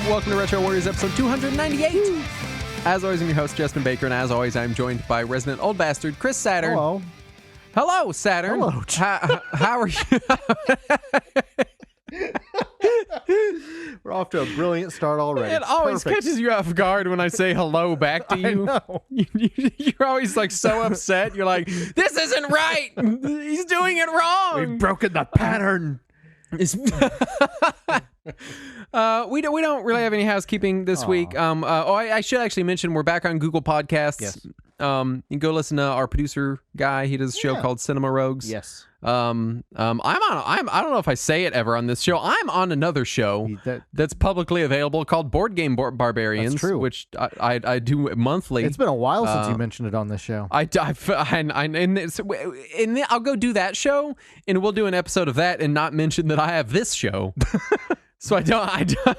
Welcome to Retro Warriors episode 298. Woo. As always, I'm your host, Justin Baker, and as always, I'm joined by resident old bastard, Chris Saturn. Hello. Hello, Saturn. Hello. How are you? We're off to a brilliant start already. It always catches you off guard when I say hello back to you. I know. You're always like so upset. You're like, this isn't right. He's doing it wrong. We've broken the pattern. We don't really have any housekeeping this week. I should actually mention we're back on Google Podcasts. Yes. You can go listen to our producer guy. He does a show called Cinema Rogues. Yes. I don't know if I say it ever on this show. I'm on another show that's publicly available called Board Game Barbarians. That's true. Which I do monthly. It's been a while since you mentioned it on this show. I'll go do that show, and we'll do an episode of that, and not mention that I have this show. So I don't.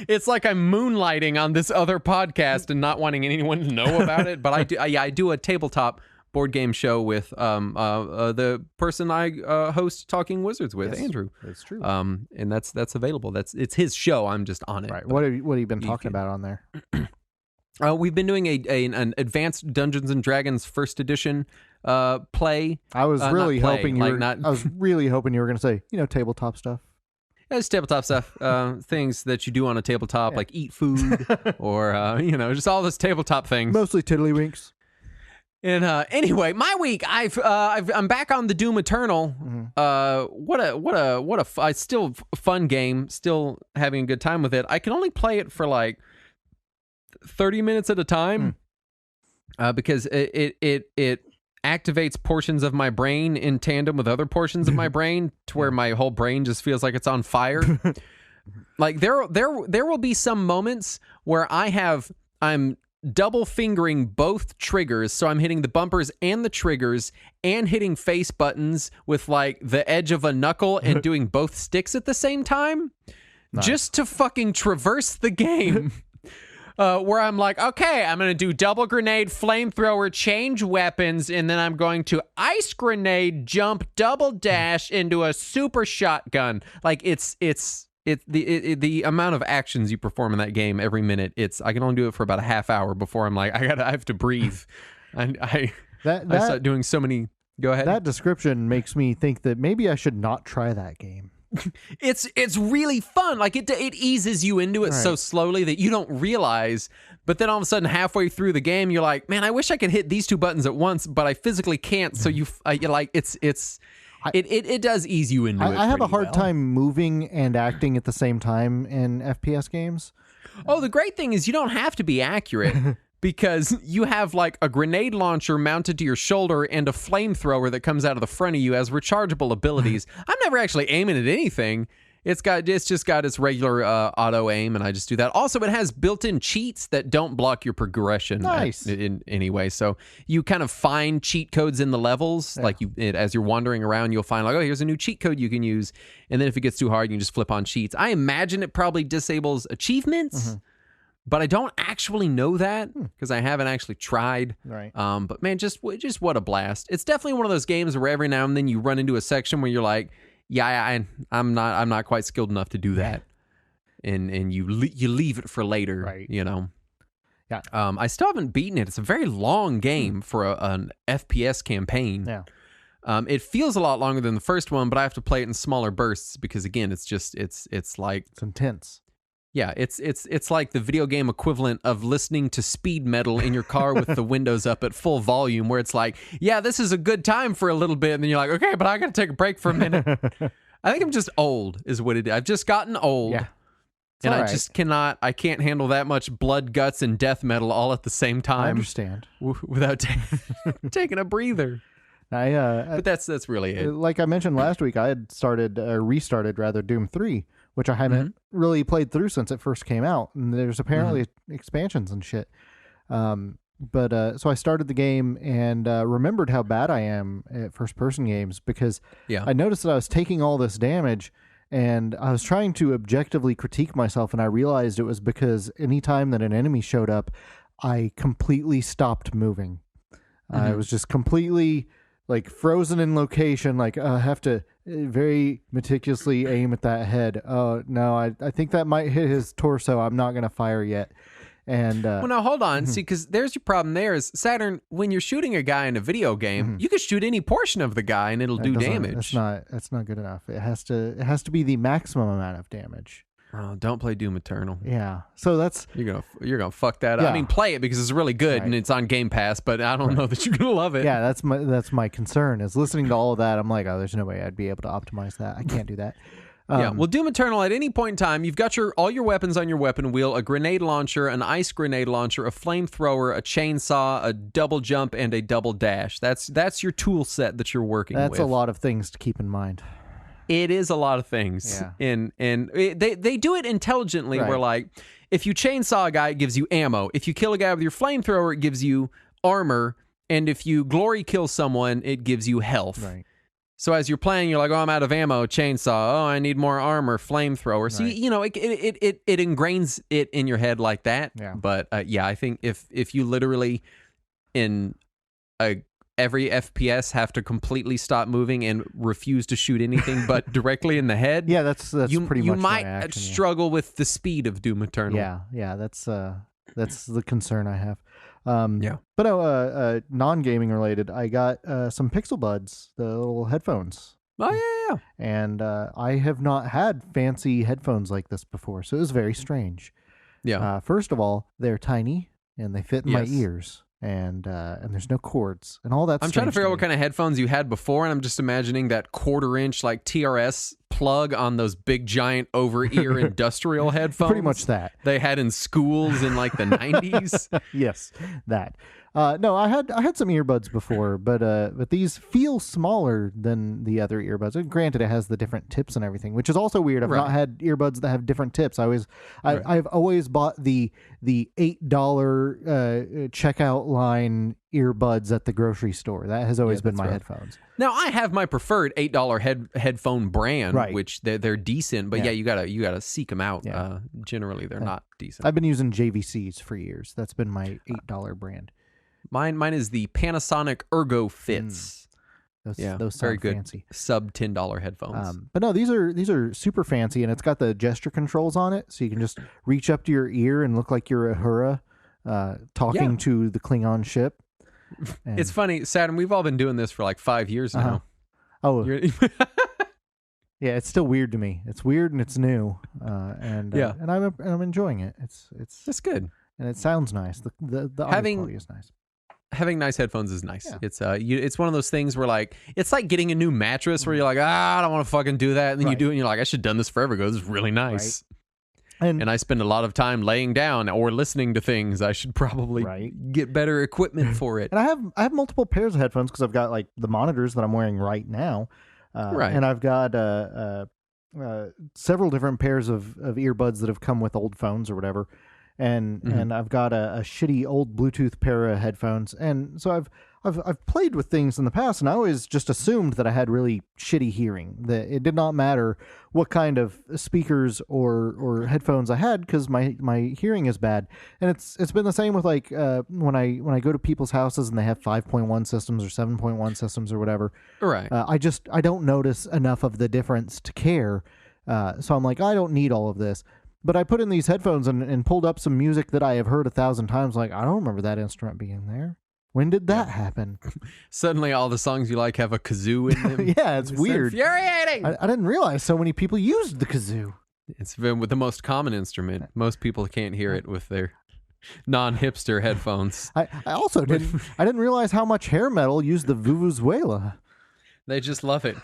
It's like I'm moonlighting on this other podcast and not wanting anyone to know about it. But I do a tabletop board game show with the person I host Talking Wizards with, Andrew. That's true. And that's available. It's his show. I'm just on it. Right. What have you been talking about on there? We've been doing an advanced Dungeons and Dragons first edition play. I was really hoping you were going to say, tabletop stuff. It's tabletop stuff, things that you do on a tabletop, like eat food or, just all those tabletop things. Mostly tiddlywinks. And anyway, my week, I'm back on the Doom Eternal. Mm-hmm. Still fun game, still having a good time with it. I can only play it for like 30 minutes at a time because it activates portions of my brain in tandem with other portions of my brain to where my whole brain just feels like it's on fire. Like there will be some moments where I'm double fingering both triggers, so I'm hitting the bumpers and the triggers and hitting face buttons with like the edge of a knuckle and doing both sticks at the same time. Nice. Just to fucking traverse the game. Where I'm like, okay, I'm going to do double grenade, flamethrower, change weapons, and then I'm going to ice grenade, jump, double dash into a super shotgun. Like it's the amount of actions you perform in that game every minute. I can only do it for about a half hour before I'm like, I have to breathe. I start doing so many. Go ahead. That description makes me think that maybe I should not try that game. It's really fun. Like it eases you into it so slowly that you don't realize. But then all of a sudden, halfway through the game, you're like, "Man, I wish I could hit these two buttons at once, but I physically can't." So you're like, it does ease you into it. I have a hard time moving and acting at the same time in FPS games. Oh, the great thing is you don't have to be accurate. Because you have like a grenade launcher mounted to your shoulder and a flamethrower that comes out of the front of you as rechargeable abilities. I'm never actually aiming at anything. It's just got its regular auto aim, and I just do that. Also, it has built-in cheats that don't block your progression in any way. So you kind of find cheat codes in the levels. Yeah. Like as you're wandering around, you'll find like, oh, here's a new cheat code you can use. And then if it gets too hard, you can just flip on cheats. I imagine it probably disables achievements. Mm-hmm. But I don't actually know that because I haven't actually tried. Right. But man, just what a blast! It's definitely one of those games where every now and then you run into a section where you're like, I'm not quite skilled enough to do that, and you leave it for later. Right. Yeah. I still haven't beaten it. It's a very long game for an FPS campaign. Yeah. It feels a lot longer than the first one, but I have to play it in smaller bursts because again, it's like it's intense. Yeah, it's like the video game equivalent of listening to speed metal in your car with the windows up at full volume, where it's like, yeah, this is a good time for a little bit, and then you're like, okay, but I got to take a break for a minute. I think I'm just old, is what it is. I've just gotten old, and I just I can't handle that much blood, guts, and death metal all at the same time. I understand. Without taking a breather. But that's really it. Like I mentioned last week, I had restarted Doom 3. Which I haven't really played through since it first came out. And there's apparently expansions and shit. So I started the game and remembered how bad I am at first-person games because I noticed that I was taking all this damage and I was trying to objectively critique myself, and I realized it was because anytime that an enemy showed up, I completely stopped moving. I was just completely like frozen in location, like I have to very meticulously aim at that head. Oh no, I think that might hit his torso. I'm not gonna fire yet. And well, now hold on. See, because there's your problem. There is Saturn. When you're shooting a guy in a video game, you can shoot any portion of the guy and it'll do damage. That's not good enough. It has to be the maximum amount of damage. Oh, don't play Doom Eternal. Yeah, so that's you're gonna fuck that up. I mean, play it because it's really good and it's on Game Pass, but I don't know that you're gonna love it. Yeah, that's my concern. Is listening to all of that, I'm like, oh, there's no way I'd be able to optimize that. I can't do that. Well, Doom Eternal, at any point in time, you've got all your weapons on your weapon wheel, a grenade launcher, an ice grenade launcher, a flamethrower, a chainsaw, a double jump, and a double dash. That's your tool set that you're working with. That's a lot of things to keep in mind. It is a lot of things. Yeah. And they do it intelligently where, like, if you chainsaw a guy, it gives you ammo. If you kill a guy with your flamethrower, it gives you armor. And if you glory kill someone, it gives you health. Right. So as you're playing, you're like, oh, I'm out of ammo, chainsaw. Oh, I need more armor, flamethrower. So, it ingrains it in your head like that. Yeah. But, I think if you literally in every FPS have to completely stop moving and refuse to shoot anything but directly in the head. Yeah, that's pretty much you my might action, struggle with the speed of Doom Eternal. Yeah, that's the concern I have. But non-gaming related, I got some Pixel Buds, the little headphones. Oh yeah. And I have not had fancy headphones like this before, so it was very strange. Yeah. First of all, they're tiny and they fit in my ears. And there's no cords and all that. I'm trying to figure out what kind of headphones you had before, and I'm just imagining that 1/4-inch like TRS plug on those big giant over-ear industrial headphones. Pretty much that they had in schools in like the 90s. Yes, that. No, I had some earbuds before, but these feel smaller than the other earbuds. And granted, it has the different tips and everything, which is also weird. I've not had earbuds that have different tips. I've always bought the $8 checkout line earbuds at the grocery store. That has always been my headphones. Now I have my preferred $8 headphone brand, which they're decent, but you gotta seek them out. Yeah. Generally, they're not decent. I've been using JVCs for years. That's been my $8 brand. Mine is the Panasonic Ergo Fits. Those sound very good. Fancy. Sub $10 headphones. But no, these are super fancy, and it's got the gesture controls on it, so you can just reach up to your ear and look like you're Uhura talking to the Klingon ship. And it's funny, Saturn. We've all been doing this for like 5 years now. Oh, yeah. It's still weird to me. It's weird and it's new, and I'm enjoying it. It's good, and it sounds nice. The audio quality is nice. Having nice headphones is nice. Yeah. It's one of those things where like it's like getting a new mattress where you're like, I don't want to fucking do that, and then you do it and you're like, I should have done this forever ago. This is really nice. Right. And I spend a lot of time laying down or listening to things. I should probably get better equipment for it. And I have multiple pairs of headphones because I've got like the monitors that I'm wearing right now, and I've got several different pairs of earbuds that have come with old phones or whatever. And I've got a shitty old Bluetooth pair of headphones, and so I've played with things in the past, and I always just assumed that I had really shitty hearing. That it did not matter what kind of speakers or headphones I had because my hearing is bad. And it's been the same with like when I go to people's houses and they have 5.1 systems or 7.1 systems or whatever. Right. I don't notice enough of the difference to care. So I'm like, I don't need all of this. But I put in these headphones and pulled up some music that I have heard 1,000 times. Like, I don't remember that instrument being there. When did that happen? Suddenly all the songs you like have a kazoo in them. Yeah, it's weird. Infuriating. I didn't realize so many people used the kazoo. It's been with the most common instrument. Most people can't hear it with their non-hipster headphones. I also didn't realize how much hair metal used the vuvuzela. They just love it,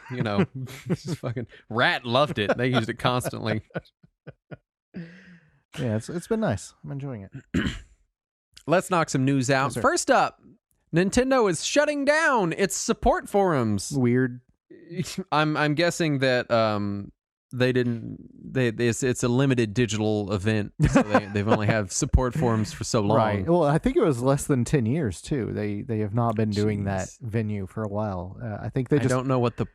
Just fucking Rat loved it. They used it constantly. Yeah, it's been nice. I'm enjoying it. Let's knock some news out. Yes, first up, Nintendo is shutting down its support forums. Weird. I'm guessing that it's a limited digital event, so they've only had support forums for so long. Right. Well, I think it was less than 10 years too. They have not been doing that venue for a while. I think I don't know what the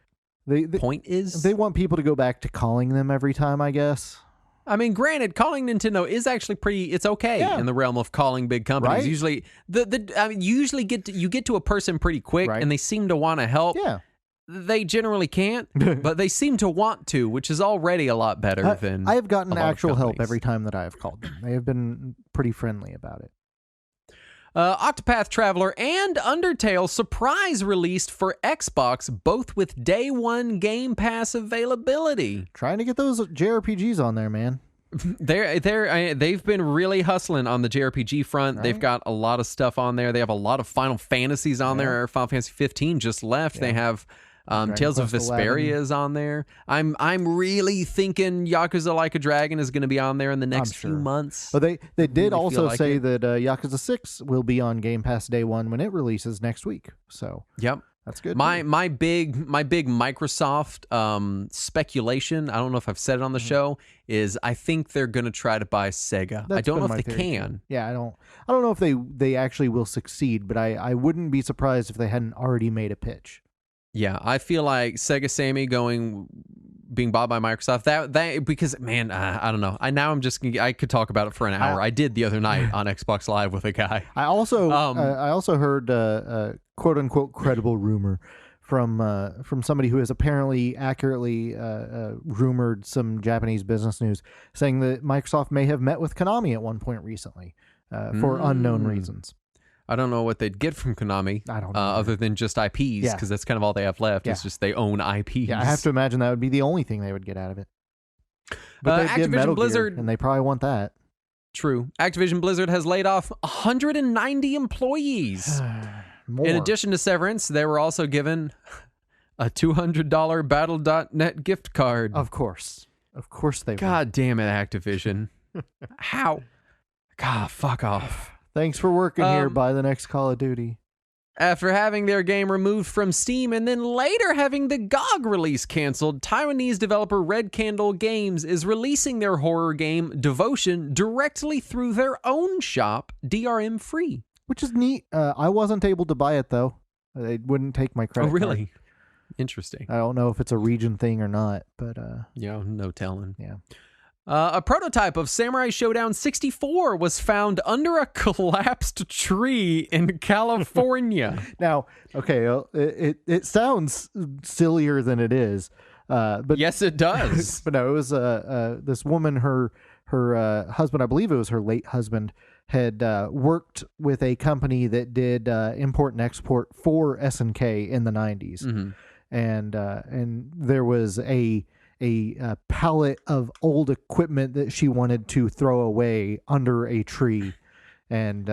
point is. They want people to go back to calling them every time, I guess. I mean, granted, calling Nintendo is actually it's okay in the realm of calling big companies. Right? Usually, you usually get to a person pretty quick, and they seem to want to help. Yeah. they generally can't, but they seem to want to, which is already a lot better than I have gotten a lot of actual help companies. every time that I have called them. They have been pretty friendly about it. Octopath Traveler and Undertale surprise released for Xbox, both with day one Game Pass availability. Trying to get those JRPGs on there, man. They've been really hustling on the JRPG front. Right. They've got a lot of stuff on there. They have a lot of Final Fantasies on there. Final Fantasy 15 just left. They have Tales of Quest Vesperia 11. is on there. I'm really thinking Yakuza Like a Dragon is going to be on there in the next few months. But they did really also feel like say it. that Yakuza 6 will be on Game Pass day one when it releases next week. So Yep. that's good. My big Microsoft speculation, I don't know if I've said it on the show, is I think they're going to try to buy Sega. I don't know if they can. Yeah, I don't know if they actually will succeed, but I wouldn't be surprised if they hadn't already made a pitch. Yeah, I feel like Sega Sammy being bought by Microsoft. That because man, I don't know. I could talk about it for an hour. I did the other night on Xbox Live with a guy. I also heard quote unquote credible rumor from somebody who has apparently accurately rumored some Japanese business news, saying that Microsoft may have met with Konami at one point recently for unknown reasons. I don't know what they'd get from Konami. I don't know. Other than just IPs, because that's kind of all they have left. Yeah. It's just they own IPs. Yeah, I have to imagine that would be the only thing they would get out of it. But they get Activision Metal Blizzard, Gear, and they probably want that. True. Activision Blizzard has laid off 190 employees. More. In addition to severance, they were also given a $200 Battle.net gift card. Of course they. God damn it, Activision! How? God, fuck off. Thanks for working here. Buy the next Call of Duty. After having their game removed from Steam and then later having the GOG release canceled, Taiwanese developer Red Candle Games is releasing their horror game Devotion directly through their own shop, DRM free. Which is neat. I wasn't able to buy it, though. They wouldn't take my credit card. Oh, really? Interesting. I don't know if it's a region thing or not, but... yeah, no telling. Yeah. A prototype of Samurai Showdown 64 was found under a collapsed tree in California. Now, okay, it sounds sillier than it is, but yes, it does. But no, it was this woman, her husband, I believe it was her late husband, had worked with a company that did import and export for SNK in the 90s, and there was a pallet of old equipment that she wanted to throw away under a tree. And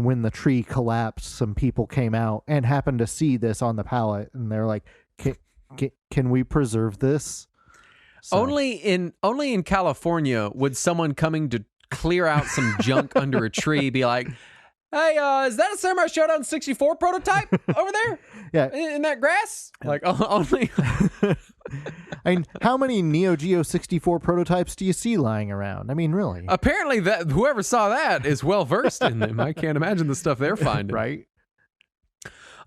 when the tree collapsed, some people came out and happened to see this on the pallet, and they're like, can we preserve this? So, only in California would someone coming to clear out some junk under a tree be like, hey, is that a Samurai Showdown 64 prototype over there? Yeah. In that grass? Like, only... I mean, how many Neo Geo 64 prototypes do you see lying around? I mean, really? Apparently, that whoever saw that is well versed in them. I can't imagine the stuff they're finding. Right?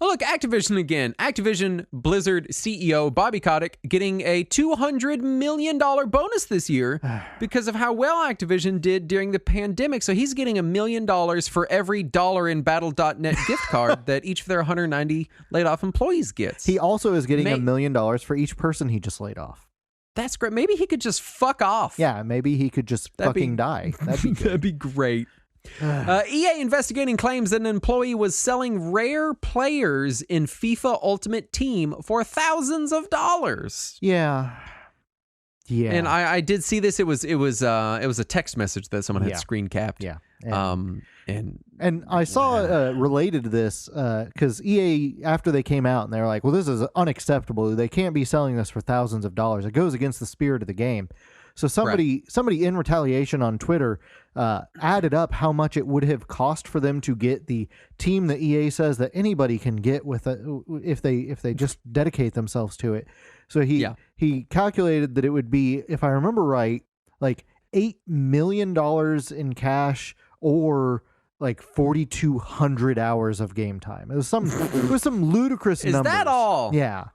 Oh, look, Activision again. Activision Blizzard CEO Bobby Kotick getting a $200 million bonus this year because of how well Activision did during the pandemic. So he's getting $1 million for every dollar in Battle.net gift card that each of their 190 laid off employees gets. He also is getting $1 million for each person he just laid off. That's great. Maybe he could just fuck off. Yeah, maybe he could just die. That'd be good. That'd be great. EA investigating claims that an employee was selling rare players in FIFA Ultimate Team for thousands of dollars. Yeah. And I did see this. It was a text message that someone had screen capped. Yeah. And I saw related to this because EA, after they came out and they were like, well, this is unacceptable. They can't be selling this for thousands of dollars. It goes against the spirit of the game. So somebody in retaliation on Twitter added up how much it would have cost for them to get the team that EA says that anybody can get with if they just dedicate themselves to it. So he calculated that it would be, if I remember right, like $8 million in cash or like 4,200 hours of game time. It was some ludicrous numbers. Is that all? Yeah.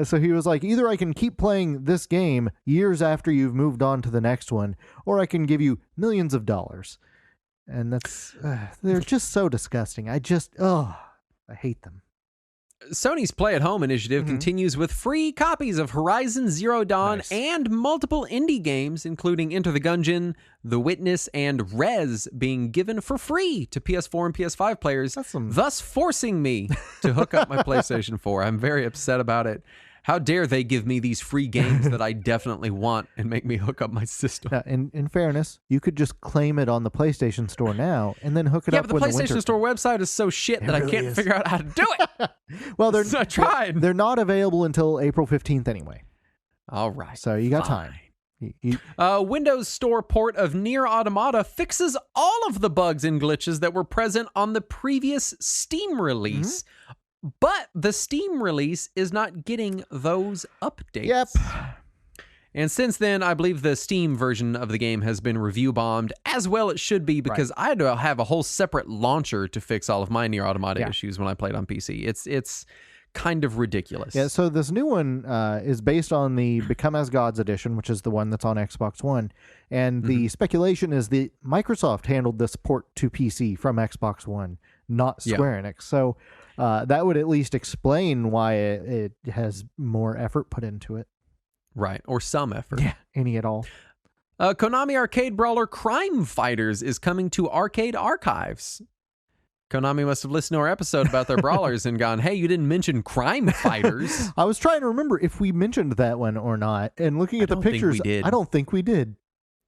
So he was like, either I can keep playing this game years after you've moved on to the next one, or I can give you millions of dollars. And that's, they're just so disgusting. I hate them. Sony's Play at Home initiative continues with free copies of Horizon Zero Dawn and multiple indie games, including Enter the Gungeon, The Witness, and Rez, being given for free to PS4 and PS5 players, thus forcing me to hook up my PlayStation 4. I'm very upset about it. How dare they give me these free games that I definitely want and make me hook up my system? Now, in fairness, you could just claim it on the PlayStation Store now and then hook it up. Yeah, but the PlayStation Store website is so shit that I can't figure out how to do it. Well, I tried. They're not available until April 15th anyway. All right. So you got time. Windows Store port of Nier Automata fixes all of the bugs and glitches that were present on the previous Steam release. But the Steam release is not getting those updates. Yep. And since then, I believe the Steam version of the game has been review bombed, as well it should be, because I had to have a whole separate launcher to fix all of my Nier Automata issues when I played on PC. It's kind of ridiculous. Yeah, so this new one is based on the Become as Gods edition, which is the one that's on Xbox One. And the speculation is that Microsoft handled this port to PC from Xbox One, not Square Enix. So that would at least explain why it has more effort put into it. Right, or some effort. Yeah, any at all. Konami arcade brawler Crime Fighters is coming to arcade archives. Konami must have listened to our episode about their brawlers and gone, hey, you didn't mention Crime Fighters. I was trying to remember if we mentioned that one or not. And looking at the pictures, I don't think we did.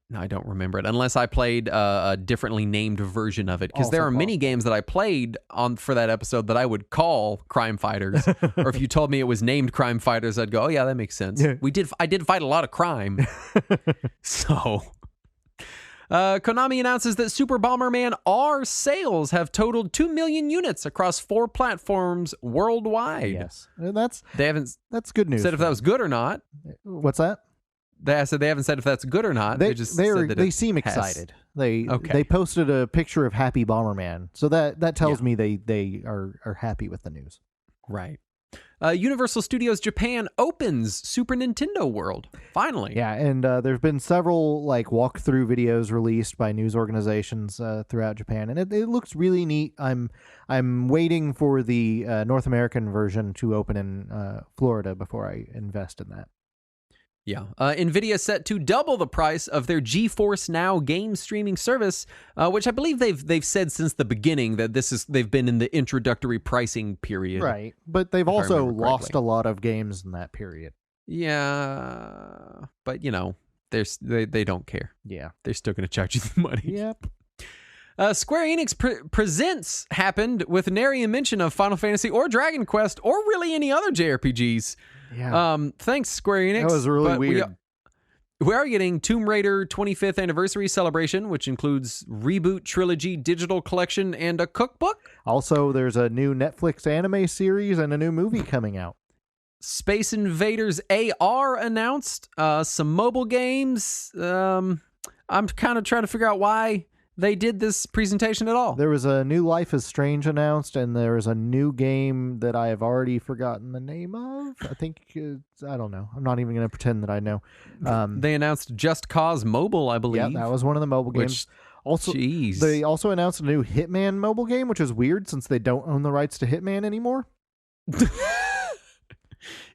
No, I don't remember it, unless I played a differently named version of it. Because there are many games that I played for that episode that I would call Crime Fighters. Or if you told me it was named Crime Fighters, I'd go, oh yeah, that makes sense. Yeah. I did fight a lot of crime. So, Konami announces that Super Bomberman R sales have totaled 2 million units across 4 platforms worldwide. Yes, that's good news. Said if that was good or not. What's that? I said they haven't said if that's good or not. They just said that they seem excited. They posted a picture of Happy Bomberman, so that tells me they are happy with the news. Right. Universal Studios Japan opens Super Nintendo World finally. Yeah, and there's been several walkthrough videos released by news organizations throughout Japan, and it looks really neat. I'm waiting for the North American version to open in Florida before I invest in that. Yeah. NVIDIA set to double the price of their GeForce Now game streaming service, which I believe they've said since the beginning that they've been in the introductory pricing period. Right. But they've also lost a lot of games in that period. Yeah. But, they don't care. Yeah. They're still going to charge you the money. Yep. Square Enix Presents happened with nary a mention of Final Fantasy or Dragon Quest or really any other JRPGs. Yeah. Thanks, Square Enix. That was really weird. We are getting Tomb Raider 25th Anniversary Celebration, which includes Reboot Trilogy Digital Collection and a cookbook. Also, there's a new Netflix anime series and a new movie coming out. Space Invaders AR announced. Some mobile games. I'm kind of trying to figure out why they did this presentation at all. There was a new Life is Strange announced, and there is a new game that I have already forgotten the name of. I think I don't know. I'm not even going to pretend that I know. They announced Just Cause Mobile, I believe. Yeah, that was one of the mobile games. They also announced a new Hitman mobile game, which is weird since they don't own the rights to Hitman anymore.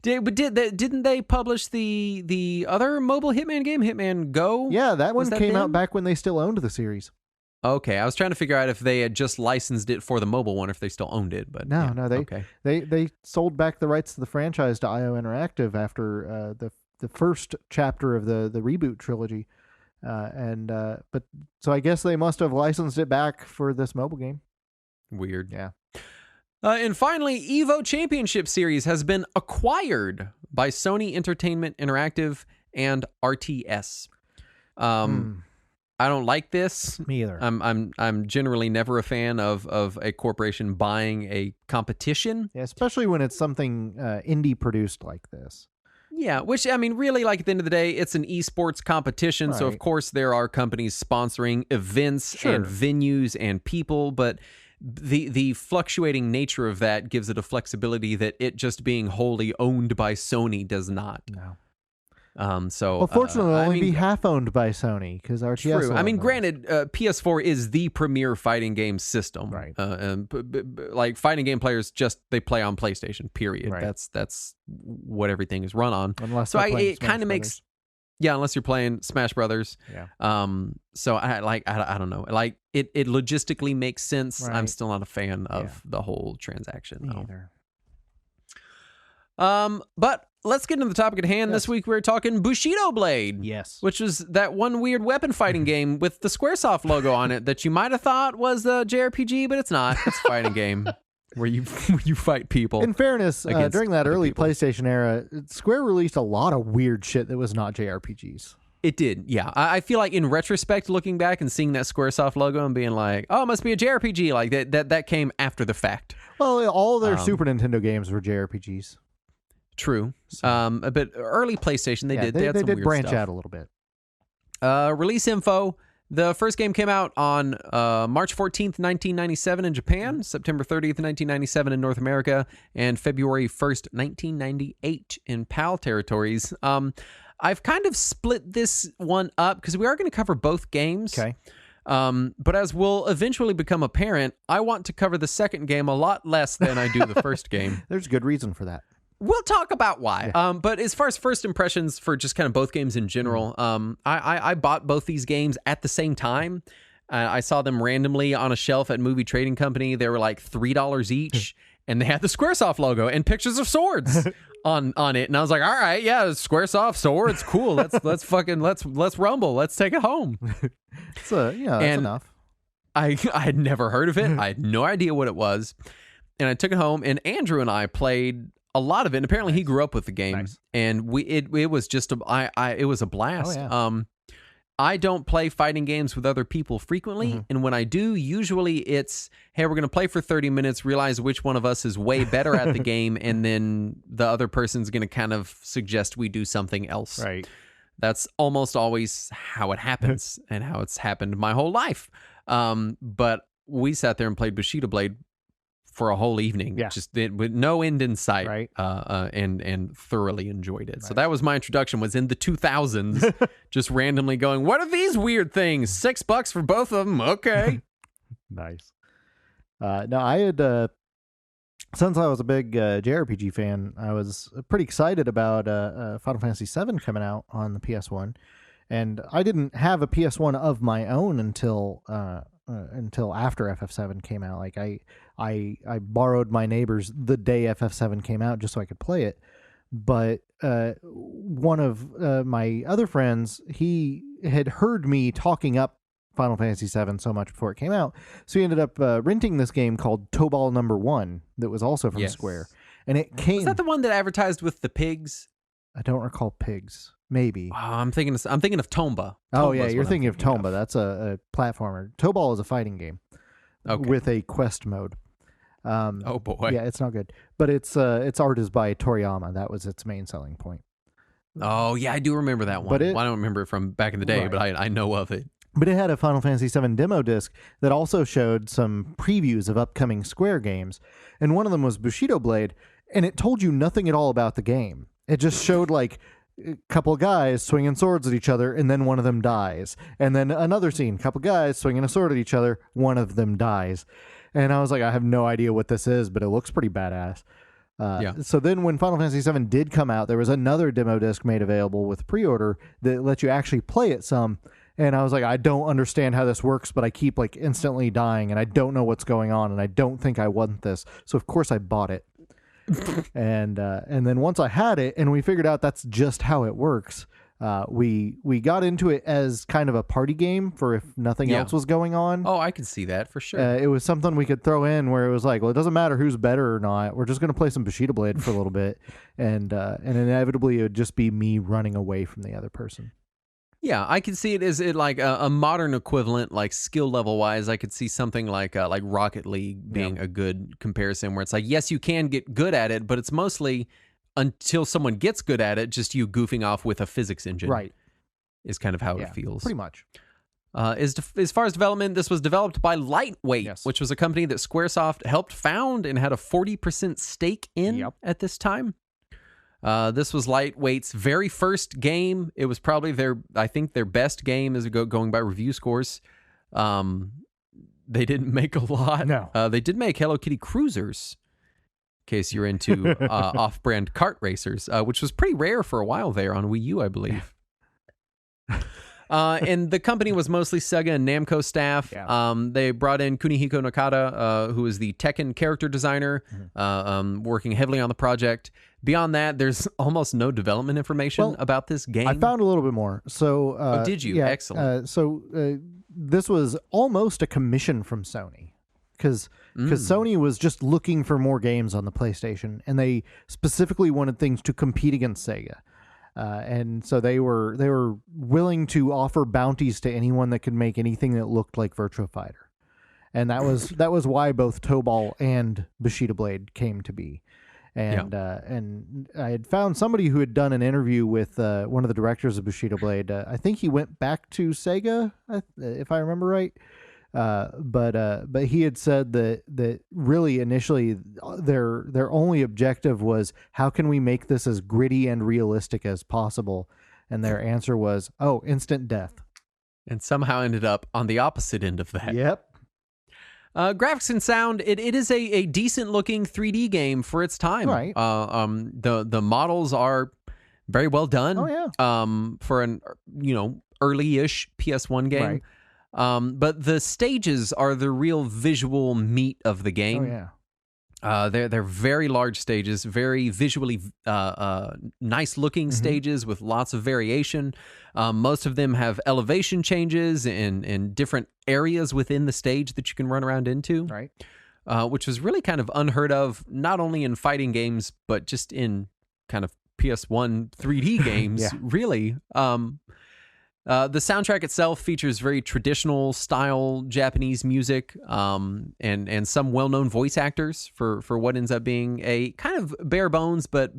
Didn't they publish the other mobile Hitman game, Hitman Go? Yeah, that one came out back when they still owned the series. Okay, I was trying to figure out if they had just licensed it for the mobile one, if they still owned it. But no, they sold back the rights to the franchise to IO Interactive after the first chapter of the reboot trilogy, but so I guess they must have licensed it back for this mobile game. Weird. Yeah. And finally, Evo Championship Series has been acquired by Sony Entertainment Interactive and RTS. I don't like this. Me either. I'm generally never a fan of a corporation buying a competition. Yeah, especially when it's something indie produced like this. Yeah, which, I mean, really, at the end of the day, it's an esports competition. Right. So, of course, there are companies sponsoring events and venues and people, but the fluctuating nature of that gives it a flexibility that it just being wholly owned by Sony does not. No. So, Well, fortunately, it'll I only mean, be half owned by Sony because RTS. true. will I mean, own those. granted, PS4 is the premier fighting game system. Right. And like fighting game players, they play on PlayStation. Period. Right. That's what everything is run on. Unless So they're playing it kind Smash of makes. Brothers. Yeah, unless you're playing Smash Brothers. Yeah. So I don't know. Like it logistically makes sense. Right. I'm still not a fan of the whole transaction. Me though. either. But let's get into the topic at hand. Yes. This week we're talking Bushido Blade. Yes. Which was that one weird weapon fighting game with the Squaresoft logo on it that you might have thought was a JRPG, but it's not. It's a fighting game where you fight people. In fairness, against during that other early people. PlayStation era, Square released a lot of weird shit that was not JRPGs. It did, yeah. I feel like in retrospect, looking back and seeing that Squaresoft logo and being like, oh, it must be a JRPG. Like that came after the fact. Well, all of their Super Nintendo games were JRPGs. True. But early PlayStation, they had some did weird branch stuff. out a little bit. Release info. The first game came out on March 14th, 1997 in Japan, September 30th, 1997 in North America, and February 1st, 1998 in PAL territories. I've kind of split this one up because we are going to cover both games. Okay. But as will eventually become apparent, I want to cover the second game a lot less than I do the first game. There's good reason for that. We'll talk about why. Yeah. But as far as first impressions for just kind of both games in general, I bought both these games at the same time. I saw them randomly on a shelf at Movie Trading Company. They were like $3 each, and they had the Squaresoft logo and pictures of swords on it. And I was like, all right, yeah, Squaresoft swords, cool. Let's rumble. Let's take it home. That's enough. I had never heard of it. I had no idea what it was, and I took it home. And Andrew and I played a lot of it. And apparently, he grew up with the game, and it was just it was a blast. Oh, yeah. I don't play fighting games with other people frequently, and when I do, usually it's, hey, we're going to play for 30 minutes, realize which one of us is way better at the game, and then the other person's going to kind of suggest we do something else. Right. That's almost always how it happens, and how it's happened my whole life. But we sat there and played Bushido Blade for a whole evening, just with no end in sight, right? And thoroughly enjoyed it. Nice. So that was my introduction. Was in the 2000s, just randomly going, "What are these weird things? $6 for both of them? Okay." Nice. No, I had since I was a big JRPG fan, I was pretty excited about Final Fantasy VII coming out on the PS1, and I didn't have a PS1 of my own until after FF7 came out. Like I borrowed my neighbor's the day FF7 came out just so I could play it. But one of my other friends, he had heard me talking up Final Fantasy VII so much before it came out, so he ended up renting this game called Tobal No. 1 that was also from Square. And it came. Was that the one that advertised with the pigs? I don't recall pigs. Maybe. Oh, I'm thinking of Tomba. Oh yeah, you're thinking of Tomba. That's a platformer. Tobal is a fighting game with a quest mode. Oh boy. Yeah, it's not good. But its art is by Toriyama. That was its main selling point. Oh yeah, I do remember that one. But I don't remember it from back in the day, right. but I know of it. But it had a Final Fantasy VII demo disc that also showed some previews of upcoming Square games, and one of them was Bushido Blade, and it told you nothing at all about the game. It just showed like a couple guys swinging swords at each other, and then one of them dies. And then another scene, couple guys swinging a sword at each other, one of them dies. And I was like, I have no idea what this is, but it looks pretty badass. So then when Final Fantasy VII did come out, there was another demo disc made available with pre-order that let you actually play it some. And I was like, I don't understand how this works, but I keep like instantly dying, and I don't know what's going on, and I don't think I want this. So of course I bought it. And then once I had it and we figured out that's just how it works, we got into it as kind of a party game for if nothing else was going on. Oh, I can see that for sure. It was something we could throw in where it was like, well, it doesn't matter who's better or not. We're just going to play some Bushido Blade for a little bit, and inevitably it would just be me running away from the other person. Yeah, I can see it as like a modern equivalent, like skill level wise. I could see something like Rocket League being a good comparison, where it's like, yes, you can get good at it, but it's mostly until someone gets good at it, just you goofing off with a physics engine. Right. Is kind of how it feels. Pretty much. As far as development, this was developed by Lightweight, which was a company that Squaresoft helped found and had a 40% stake in at this time. This was Lightweight's very first game. It was probably their best game as going by review scores. They didn't make a lot. No. They did make Hello Kitty Cruisers, in case you're into off-brand kart racers, which was pretty rare for a while there on Wii U, I believe. And the company was mostly Sega and Namco staff. Yeah. They brought in Kunihiko Nakata, who is the Tekken character designer, working heavily on the project. Beyond that, there's almost no development information about this game. I found a little bit more. So, did you? Yeah, Excellent. This was almost a commission from Sony, because Sony was just looking for more games on the PlayStation, and they specifically wanted things to compete against Sega. And so they were willing to offer bounties to anyone that could make anything that looked like Virtua Fighter, and that was why both Tobal and Bushido Blade came to be. And and I had found somebody who had done an interview with one of the directors of Bushido Blade. I think he went back to Sega, if I remember right. But he had said that really initially their only objective was, how can we make this as gritty and realistic as possible? And their answer was, instant death. And somehow ended up on the opposite end of that. Yep. Graphics and sound, it is a decent looking 3D game for its time. Right. The models are very well done. Oh yeah. For an early-ish PS1 game. Right. But the stages are the real visual meat of the game. Oh yeah. They're very large stages, very visually nice looking stages with lots of variation. Most of them have elevation changes in different areas within the stage that you can run around into. Right. Which was really kind of unheard of, not only in fighting games, but just in kind of PS1 3D games, really. The soundtrack itself features very traditional style Japanese music, and some well-known voice actors for what ends up being a kind of bare bones but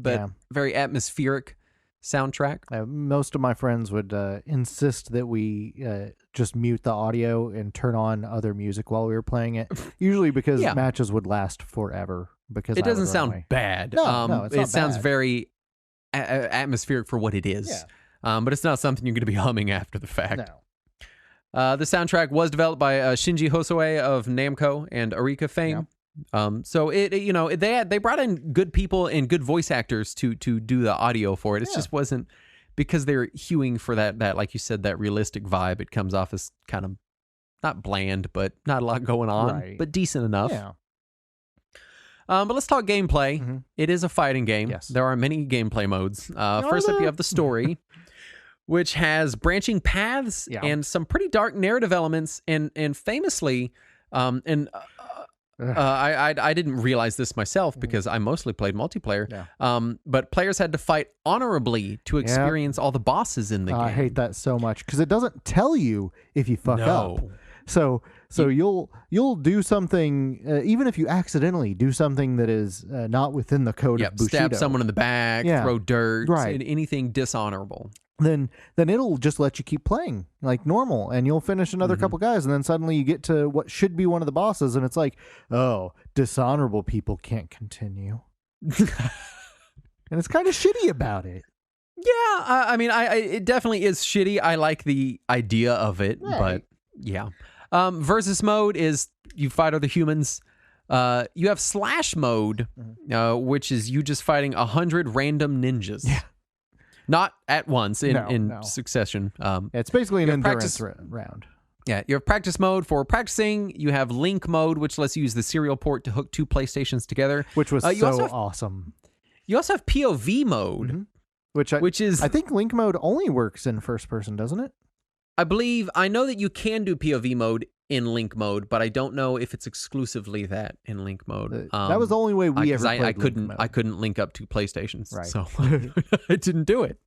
very atmospheric soundtrack. Most of my friends would insist that we just mute the audio and turn on other music while we were playing it. Usually because matches would last forever. Because it doesn't sound bad. No, it's not it sounds bad. very atmospheric for what it is. Yeah. But it's not something you're going to be humming after the fact. No. The soundtrack was developed by Shinji Hosoe of Namco and Arika fame. So they brought in good people and good voice actors to do the audio for it. It just wasn't, because they're hewing for that like you said, that realistic vibe. It comes off as kind of not bland, but not a lot going on, but decent enough. Yeah. But let's talk gameplay. It is a fighting game. Yes. There are many gameplay modes. First up, you have the story, which has branching paths and some pretty dark narrative elements. And famously, I didn't realize this myself because I mostly played multiplayer. But players had to fight honorably to experience all the bosses in the game. I hate that so much because it doesn't tell you if you fuck up. So you'll do something, even if you accidentally do something that is not within the code of Bushido. Stab someone in the back, throw dirt, anything dishonorable. Then it'll just let you keep playing like normal, and you'll finish another couple guys, and then suddenly you get to what should be one of the bosses, and it's like, dishonorable people can't continue. And it's kind of shitty about it. Yeah, I mean, it definitely is shitty. I like the idea of it, but yeah. Versus mode is you fight other humans. You have slash mode, which is you just fighting 100 random ninjas. Yeah. Not at once in succession. It's basically an endurance round. Yeah, you have practice mode for practicing. You have link mode, which lets you use the serial port to hook two PlayStations together. Which was awesome. You also have POV mode, which is... I think link mode only works in first person, doesn't it? I know that you can do POV mode in link mode, but I don't know if it's exclusively that in link mode. That was the only way we ever played I couldn't link up two PlayStations, right. So I didn't do it.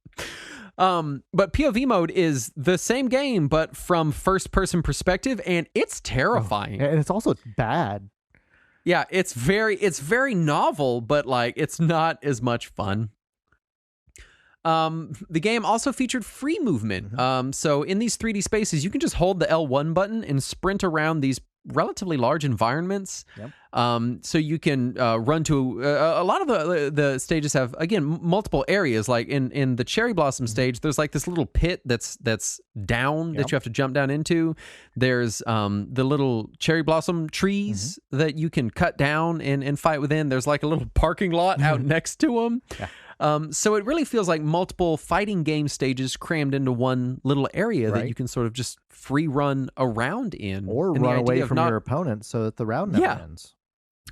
But POV mode is the same game, but from first person perspective, and it's terrifying. And it's also bad. Yeah, it's very novel, but like it's not as much fun. The game also featured free movement. So in these 3D spaces, you can just hold the L1 button and sprint around these relatively large environments. Yep. So you can run to a lot of the stages have, again, multiple areas. Like in the cherry blossom stage, there's like this little pit that's down that you have to jump down into. There's the little cherry blossom trees that you can cut down and fight within. There's like a little parking lot out next to them. Yeah. So it really feels like multiple fighting game stages crammed into one little area that you can sort of just free run around in. Or run away from your opponent so that the round never ends.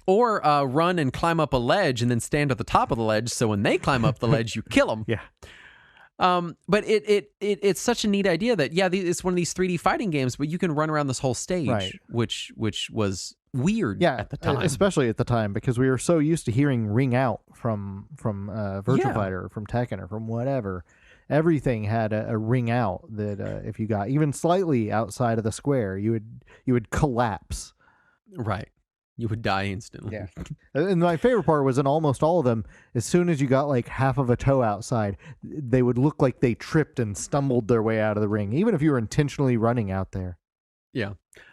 Or run and climb up a ledge and then stand at the top of the ledge so when they climb up the ledge, you kill them. Yeah. But it's such a neat idea that, it's one of these 3D fighting games, but you can run around this whole stage, which was weird at the time. Especially at the time, because we were so used to hearing ring out from Virtua Fighter or from Tekken or from whatever. Everything had a ring out that if you got even slightly outside of the square, you would collapse. Right. You would die instantly. Yeah. And my favorite part was in almost all of them, as soon as you got like half of a toe outside, they would look like they tripped and stumbled their way out of the ring, even if you were intentionally running out there. Yeah.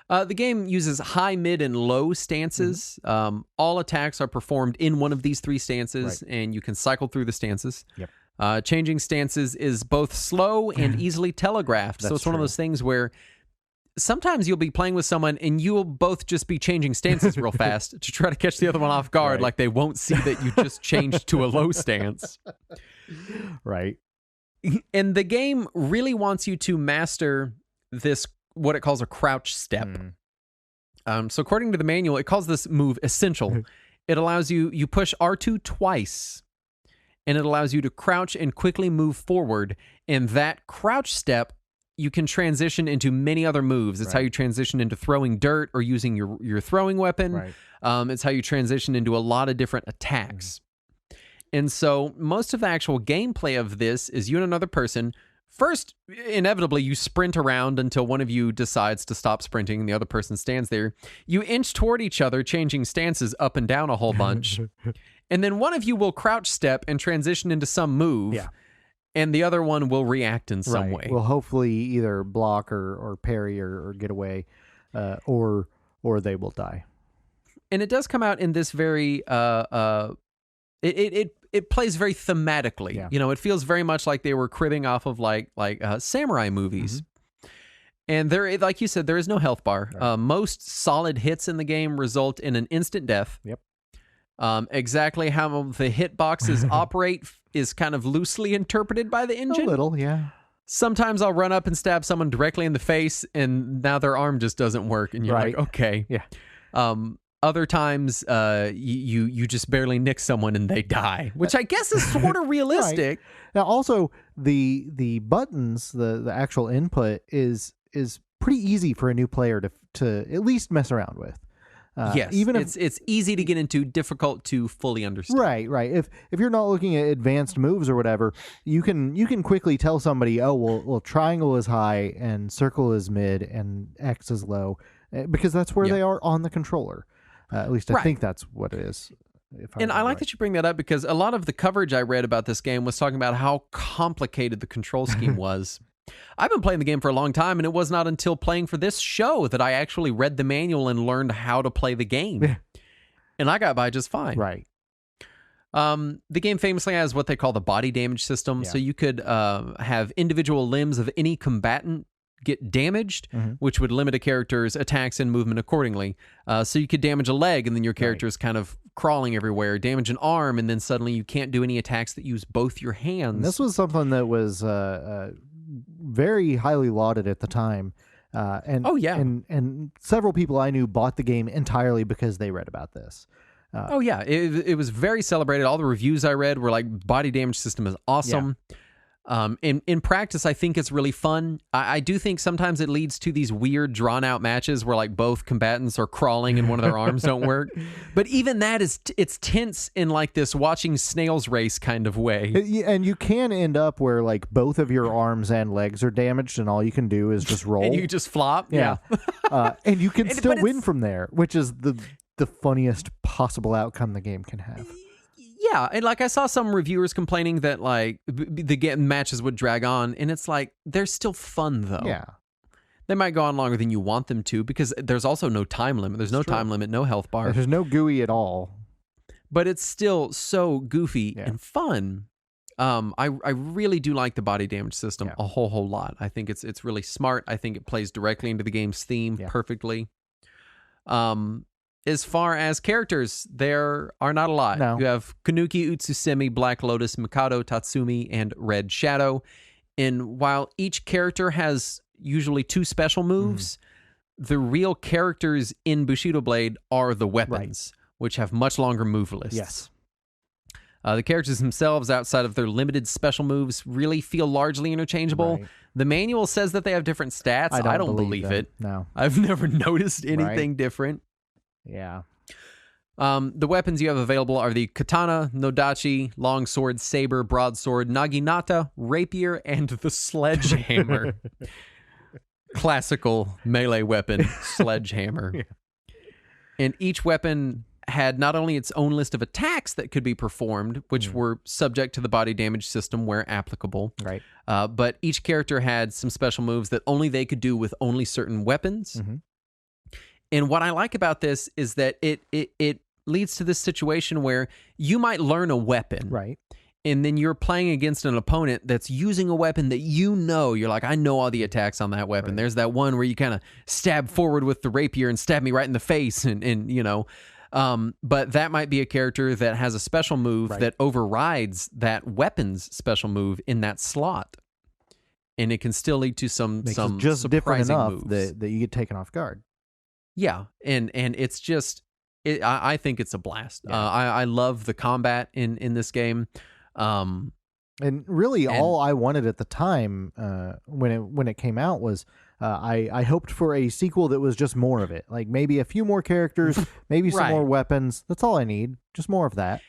The game uses high, mid, and low stances. All attacks are performed in one of these 3 stances, and you can cycle through the stances. Yep. Changing stances is both slow and easily telegraphed. So it's one of those things where sometimes you'll be playing with someone and you will both just be changing stances real fast to try to catch the other one off guard. Like they won't see that you just changed to a low stance. Right. And the game really wants you to master this, what it calls a crouch step. So according to the manual, it calls this move essential. It allows you push R2 twice, and it allows you to crouch and quickly move forward. And that crouch step, you can transition into many other moves. It's how you transition into throwing dirt or using your throwing weapon. It's how you transition into a lot of different attacks. And so most of the actual gameplay of this is you and another person. First, inevitably, you sprint around until one of you decides to stop sprinting and the other person stands there. You inch toward each other, changing stances up and down a whole bunch. And then one of you will crouch step and transition into some move. Yeah. And the other one will react in some way. Will hopefully either block or parry or get away, or they will die. And it does come out in this very it plays very thematically. Yeah. You know, it feels very much like they were cribbing off of like samurai movies. And there, like you said, there is no health bar. Most solid hits in the game result in an instant death. Yep. Exactly how the hitboxes operate is kind of loosely interpreted by the engine. A little, yeah. Sometimes I'll run up and stab someone directly in the face, and now their arm just doesn't work, and you're like, okay. Yeah. Other times, you just barely nick someone and they die, which I guess is sort of realistic. Now, also the buttons, the actual input is pretty easy for a new player to at least mess around with. Yes, even if it's easy to get into, difficult to fully understand. Right. If you're not looking at advanced moves or whatever, you can quickly tell somebody, oh well, triangle is high and circle is mid and X is low, because that's where they are on the controller. At least I think that's what it is. And I like that you bring that up, because a lot of the coverage I read about this game was talking about how complicated the control scheme was. I've been playing the game for a long time, and it was not until playing for this show that I actually read the manual and learned how to play the game. And I got by just fine. Right. The game famously has what they call the body damage system. So you could have individual limbs of any combatant get damaged, which would limit a character's attacks and movement accordingly. So you could damage a leg, and then your character is kind of crawling everywhere. Damage an arm, and then suddenly you can't do any attacks that use both your hands. And this was something that was very highly lauded at the time. And several people I knew bought the game entirely because they read about this. It was very celebrated. All the reviews I read were like, body damage system is awesome. In practice, I think it's really fun. I do think sometimes it leads to these weird drawn out matches where like both combatants are crawling and one of their arms don't work. But even that it's tense in like this watching snails race kind of way. And you can end up where like both of your arms and legs are damaged and all you can do is just roll. And you just flop. Yeah. And you can still win from there, which is the funniest possible outcome the game can have. Yeah, and like I saw some reviewers complaining that like the matches would drag on, and it's like they're still fun though. Yeah, They might go on longer than you want them to because there's also no time limit. There's no time limit, no health bar. There's no GUI at all. But it's still so goofy and fun. I really do like the body damage system a whole lot. I think it's really smart. I think it plays directly into the game's theme perfectly. As far as characters, there are not a lot. No. You have Kanuki, Utsusemi, Black Lotus, Mikado, Tatsumi, and Red Shadow. And while each character has usually 2 special moves, the real characters in Bushido Blade are the weapons, which have much longer move lists. Yes. The characters themselves, outside of their limited special moves, really feel largely interchangeable. Right. The manual says that they have different stats. I don't believe it. No. I've never noticed anything different. Yeah. The weapons you have available are the katana, nodachi, longsword, saber, broadsword, naginata, rapier, and the sledgehammer. Classical melee weapon, sledgehammer. And each weapon had not only its own list of attacks that could be performed, which were subject to the body damage system where applicable, but each character had some special moves that only they could do with only certain weapons. And what I like about this is that it leads to this situation where you might learn a weapon. Right. And then you're playing against an opponent that's using a weapon that you're like, I know all the attacks on that weapon. There's that one where you kind of stab forward with the rapier and stab me right in the face. And you know, but that might be a character that has a special move that overrides that weapon's special move in that slot. And it can still lead to some just different surprising enough moves. that you get taken off guard. Yeah, and it's just, I think it's a blast. Yeah. I love the combat in this game. And really, all I wanted at the time when it came out was I hoped for a sequel that was just more of it. Like maybe a few more characters, maybe some more weapons. That's all I need. Just more of that.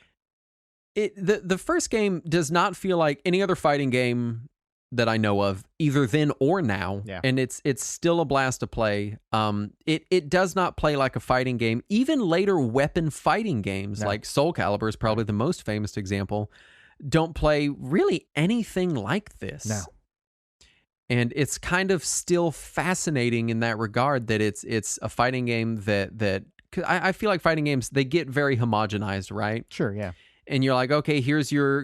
The first game does not feel like any other fighting game that I know of, either then or now. Yeah. And it's still a blast to play. It does not play like a fighting game. Even later weapon fighting games, like Soul Calibur is probably the most famous example, don't play really anything like this. No. And it's kind of still fascinating in that regard that it's a fighting game that I feel like fighting games, they get very homogenized, right? Sure, yeah. And you're like, okay, here's your